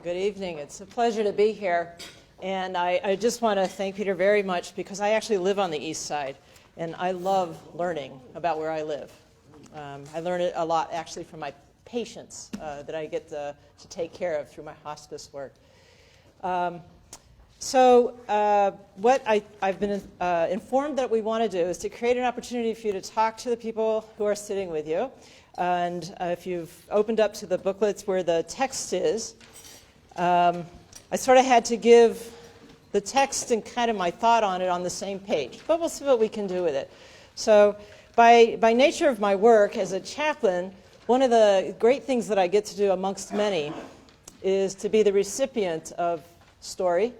Good evening. It's a pleasure to be here. And I just want to thank Peter very much because I actually live on the east side, and I love learning about where I live. I learn it a lot actually from my patients that I get to take care of through my hospice work. What I've been informed that we want to do is to create an opportunity for you to talk to the people who are sitting with you. And if you've opened up to the booklets where the text is, I sort of had to give the text and kind of my thought on it on the same page, but we'll see what we can do with it. So by nature of my work as a chaplain, one of the great things that I get to do amongst many is to be the recipient of story.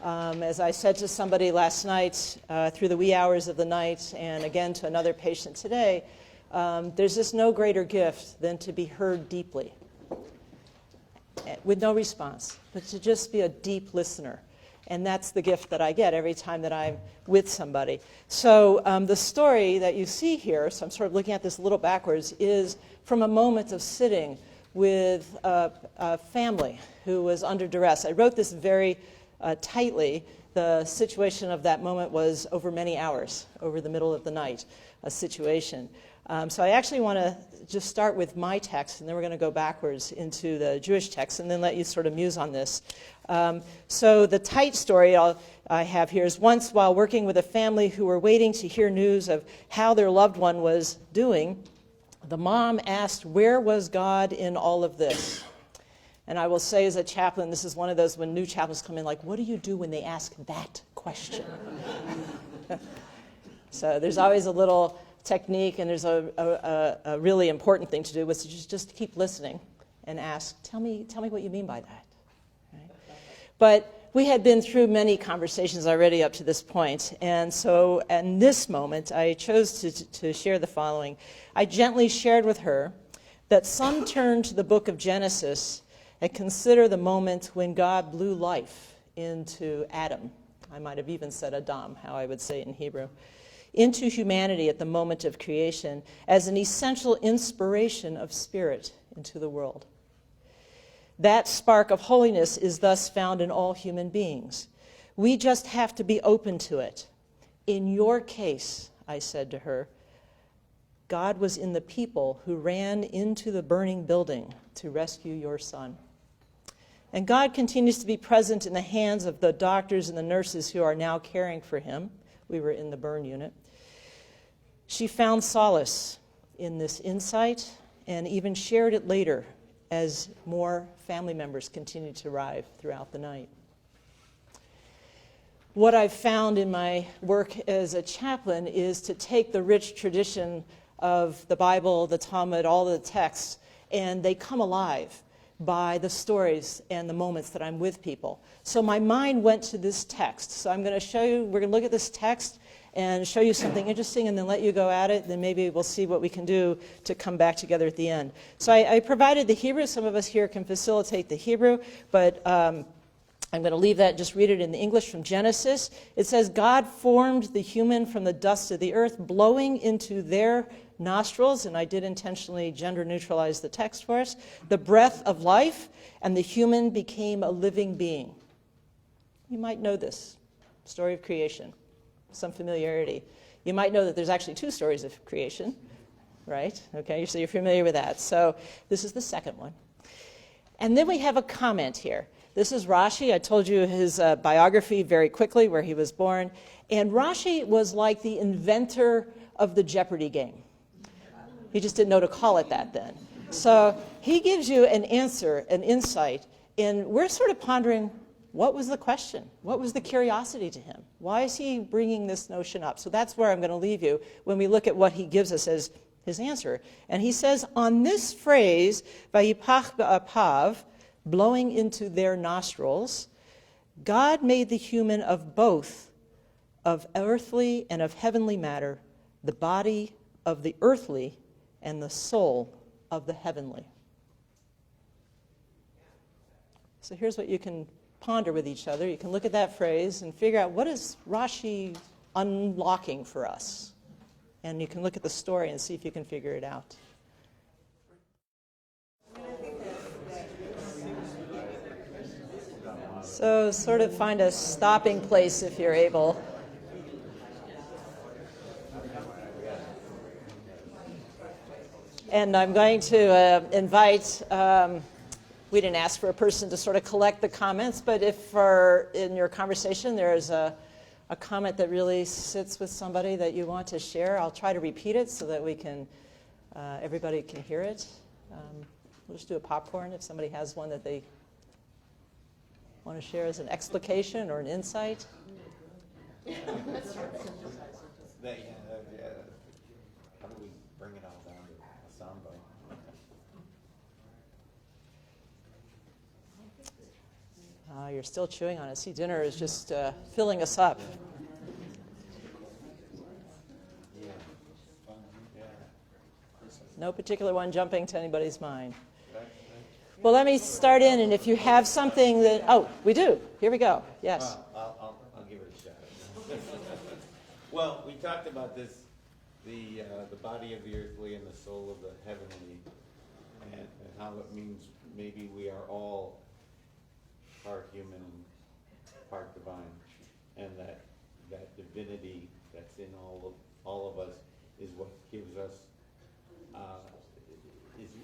As I said to somebody last night through the wee hours of the night, and again to another patient today, there's just no greater gift than to be heard deeply with no response, but to just be a deep listener. And that's the gift that I get every time that I'm with somebody. So the story that you see here, so I'm sort of looking at this a little backwards, is from a moment of sitting with a family who was under duress. I wrote this very tightly. The situation of that moment was over many hours, over the middle of the night, a situation. So I actually want to just start with my text, and then we're going to go backwards into the Jewish text, and then let you sort of muse on this. So the tight story I have here is once while working with a family who were waiting to hear news of how their loved one was doing, the mom asked, "Where was God in all of this?" And I will say as a chaplain, this is one of those when new chaplains come in, like, what do you do when they ask that question? So there's always a little technique, and there's a really important thing to do, which is just keep listening and ask, tell me what you mean by that. Right? But we had been through many conversations already up to this point, and so in this moment, I chose to share the following. I gently shared with her that some turn to the book of Genesis and consider the moment when God blew life into Adam. I might have even said Adam, how I would say it in Hebrew. Into humanity at the moment of creation as an essential inspiration of spirit into the world. That spark of holiness is thus found in all human beings. We just have to be open to it. In your case, I said to her, God was in the people who ran into the burning building to rescue your son. And God continues to be present in the hands of the doctors and the nurses who are now caring for him. We were in the burn unit. She found solace in this insight and even shared it later as more family members continued to arrive throughout the night. What I've found in my work as a chaplain is to take the rich tradition of the Bible, the Talmud, all the texts, and they come alive by the stories and the moments that I'm with people. So my mind went to this text. So I'm going to show you, we're going to look at this text and show you something interesting and then let you go at it. Then maybe we'll see what we can do to come back together at the end. So I provided the Hebrew. Some of us here can facilitate the Hebrew, but I'm going to leave that, just read it in the English from Genesis. It says, God formed the human from the dust of the earth, blowing into their nostrils, and I did intentionally gender neutralize the text for us, the breath of life, and the human became a living being. You might know this story of creation, some familiarity. You might know that there's actually two stories of creation, right? Okay, so you're familiar with that. So this is the second one. And then we have a comment here. This is Rashi. I told you his biography very quickly, where he was born. And Rashi was like the inventor of the Jeopardy game. He just didn't know to call it that then. So he gives you an answer, an insight, and we're sort of pondering, what was the question? What was the curiosity to him? Why is he bringing this notion up? So that's where I'm going to leave you when we look at what he gives us as his answer. And he says, on this phrase, Vayipach ba'apav, blowing into their nostrils, God made the human of both, of earthly and of heavenly matter, the body of the earthly and the soul of the heavenly. So here's what you can ponder with each other. You can look at that phrase and figure out what is Rashi unlocking for us. And you can look at the story and see if you can figure it out. So sort of find a stopping place if you're able. And I'm going to invite, we didn't ask for a person to sort of collect the comments, but if in your conversation there's a comment that really sits with somebody that you want to share, I'll try to repeat it so that we can, everybody can hear it. We'll just do a popcorn if somebody has one that they want to share as an explication or an insight. How do we bring it all down to a soundbite? You're still chewing on it. See, dinner is just filling us up. No particular one jumping to anybody's mind. Well, let me start in, and if you have something that... Oh, we do. Here we go. Yes. I'll give it a shot. Well, we talked about this, the body of the earthly and the soul of the heavenly, and how it means maybe we are all part human and part divine, and that divinity that's in all of us is what gives us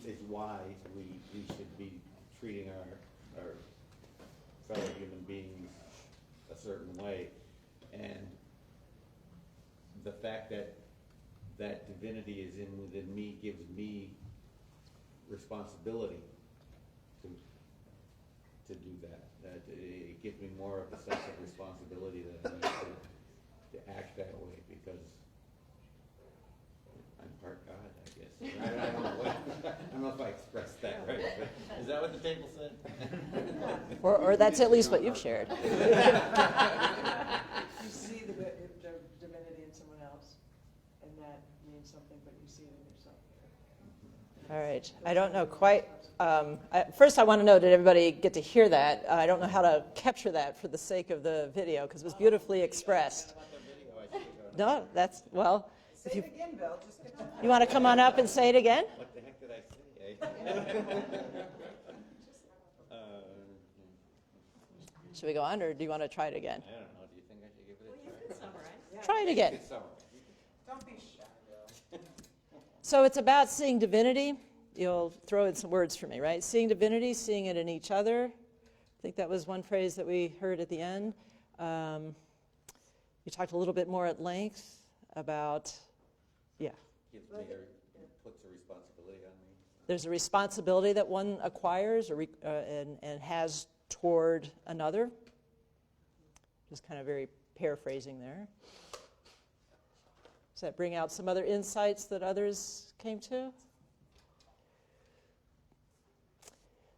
is why we should be treating our fellow human beings a certain way, and the fact that divinity is within me gives me responsibility to do that. That it gives me more of a sense of responsibility that I need to act that way, because I'm part God, I guess. I don't know if I expressed that right, but is that what the table said? Or that's at least what you've shared. You see the divinity in someone else, and that means something, but you see it in yourself. All right. I don't know quite. First, I want to know, did everybody get to hear that? I don't know how to capture that for the sake of the video, because it was beautifully expressed. No, that's, well. Say it again, Bill. Just get on. You want to come on up and say it again? What the heck did I say? Should we go on, or do you want to try it again? I don't know. Do you think I should give it a try? You can summarize. Try it again. Don't be shy, Bill. So it's about seeing divinity. You'll throw in some words for me, right? Seeing divinity, seeing it in each other. I think that was one phrase that we heard at the end. You talked a little bit more at length about, yeah. Gives me puts a responsibility on me. There's a responsibility that one acquires and has toward another. Just kind of very paraphrasing there. Does that bring out some other insights that others came to?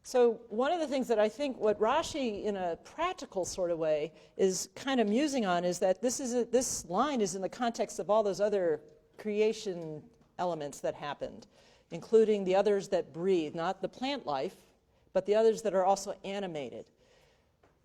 So one of the things that I think what Rashi, in a practical sort of way, is kind of musing on is that this line is in the context of all those other creation elements that happened, including the others that breathe, not the plant life, but the others that are also animated.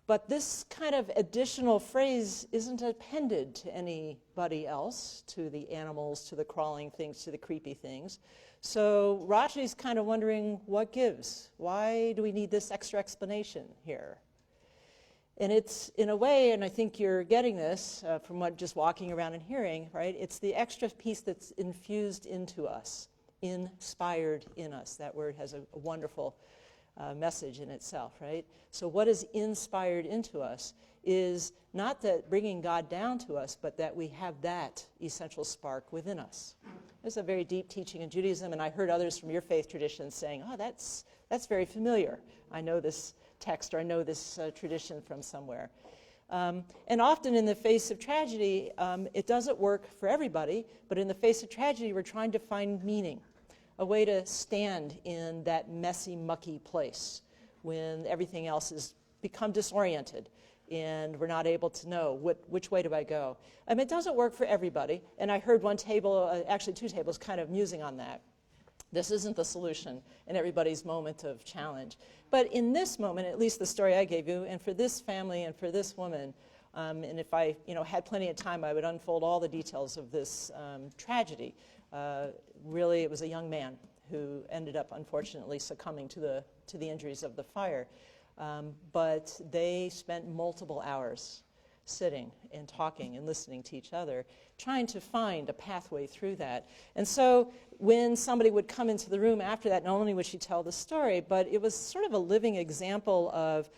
But this kind of additional phrase isn't appended to anybody else, to the animals, to the crawling things, to the creepy things. So Rashi's kind of wondering, what gives? Why do we need this extra explanation here? And it's, in a way, and I think you're getting this from what just walking around and hearing, right? It's the extra piece that's infused into us, inspired in us. That word has a wonderful message in itself, right? So what is inspired into us is not that bringing God down to us, but that we have that essential spark within us. There's a very deep teaching in Judaism, and I heard others from your faith tradition saying, oh, that's very familiar. I know this text, or I know this tradition from somewhere. And often in the face of tragedy, it doesn't work for everybody, but in the face of tragedy, we're trying to find meaning, a way to stand in that messy, mucky place when everything else has become disoriented and we're not able to know which way do I go. It doesn't work for everybody, and I heard one table, actually two tables, kind of musing on that. This isn't the solution in everybody's moment of challenge. But in this moment, at least the story I gave you, and for this family and for this woman, and if I had plenty of time, I would unfold all the details of this tragedy. Really, it was a young man who ended up, unfortunately, succumbing to the injuries of the fire. But they spent multiple hours sitting and talking and listening to each other, trying to find a pathway through that. And so when somebody would come into the room after that, not only would she tell the story, but it was sort of a living example of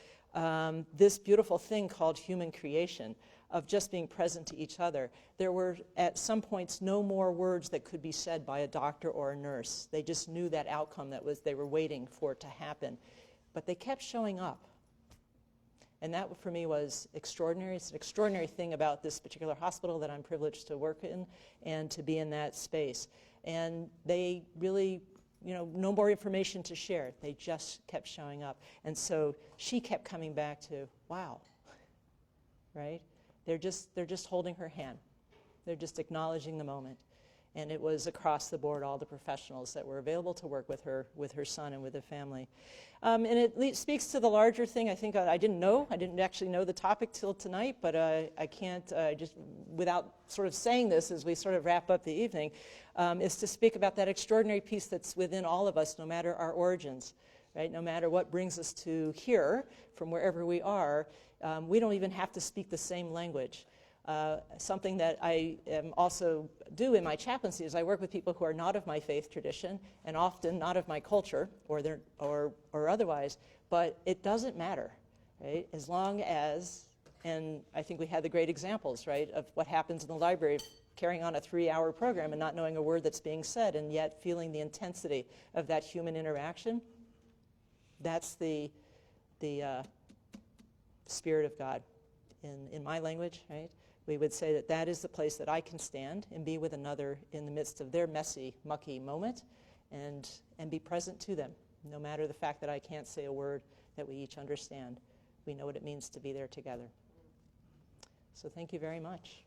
this beautiful thing called human creation, of just being present to each other. There were, at some points, no more words that could be said by a doctor or a nurse. They just knew that outcome they were waiting for it to happen. But they kept showing up. And that, for me, was extraordinary. It's an extraordinary thing about this particular hospital that I'm privileged to work in and to be in that space. And they really, no more information to share. They just kept showing up. And so she kept coming back to, wow, right? They're just holding her hand. They're just acknowledging the moment. And it was across the board, all the professionals that were available to work with her son and with the family. And it speaks to the larger thing. I think I didn't actually know the topic till tonight, but I can't, just without sort of saying this as we sort of wrap up the evening, is to speak about that extraordinary piece that's within all of us, no matter our origins, right? No matter what brings us to here, from wherever we are, we don't even have to speak the same language. Something that I also do in my chaplaincy is I work with people who are not of my faith tradition and often not of my culture or otherwise, but it doesn't matter, right? As long as, and I think we had the great examples, right, of what happens in the library, carrying on a 3-hour program and not knowing a word that's being said and yet feeling the intensity of that human interaction. That's the Spirit of God in my language, right? We would say that is the place that I can stand and be with another in the midst of their messy, mucky moment and be present to them, no matter the fact that I can't say a word that we each understand. We know what it means to be there together. So thank you very much.